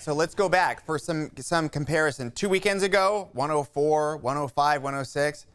So let's go back for some comparison. 2 weekends ago, 104, 105, 106,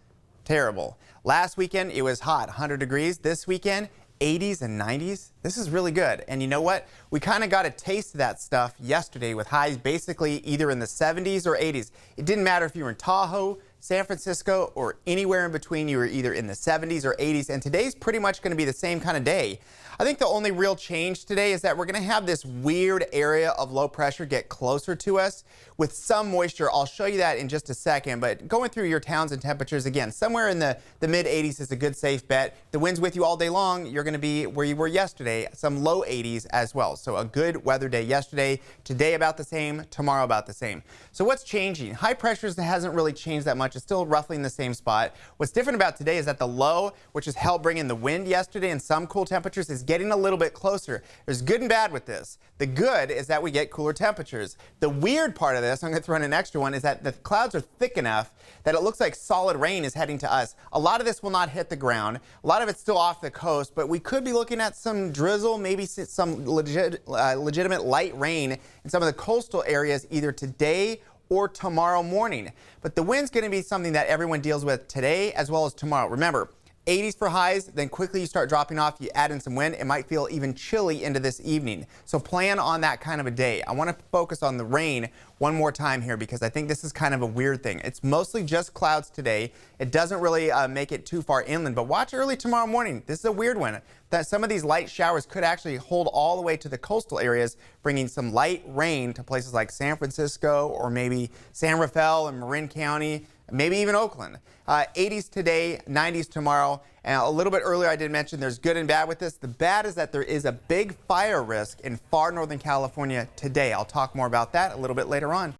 terrible. Last weekend, it was hot, 100 degrees. This weekend, 80s and 90s. This is really good. And you know what? We kind of got a taste of that stuff yesterday with highs basically either in the 70s or 80s. It didn't matter if you were in Tahoe, San Francisco, or anywhere in between. You were either in the 70s or 80s. And today's pretty much going to be the same kind of day. I think the only real change today is that we're going to have this weird area of low pressure get closer to us with some moisture. I'll show you that in just a second. But going through your towns and temperatures, again, somewhere in the mid 80s is a good safe bet. The wind's with you all day long. You're going to be where you were yesterday, some low 80s as well. So a good weather day yesterday. Today about the same. Tomorrow about the same. So what's changing? High pressures hasn't really changed that much. It's still roughly in the same spot. What's different about today is that the low, which has helped bring in the wind yesterday and some cool temperatures, is getting a little bit closer. There's good and bad with this. The good is that we get cooler temperatures. The weird part of this, I'm going to throw in an extra one, is that the clouds are thick enough that it looks like solid rain is heading to us. A lot of this will not hit the ground. A lot of it's still off the coast, but we could be looking at some drizzle, maybe some legitimate light rain in some of the coastal areas either today or tomorrow morning. But the wind's going to be something that everyone deals with today as well as tomorrow. Remember, 80s for highs, then quickly you start dropping off, you add in some wind, it might feel even chilly into this evening. So plan on that kind of a day. I want to focus on the rain one more time here because I think this is kind of a weird thing. It's mostly just clouds today. It doesn't really make it too far inland, but watch early tomorrow morning. This is a weird one. That some of these light showers could actually hold all the way to the coastal areas, bringing some light rain to places like San Francisco or maybe San Rafael and Marin County, maybe even Oakland. 80s today, 90s tomorrow. And a little bit earlier I did mention there's good and bad with this. The bad is that there is a big fire risk in far northern California today. I'll talk more about that a little bit later on.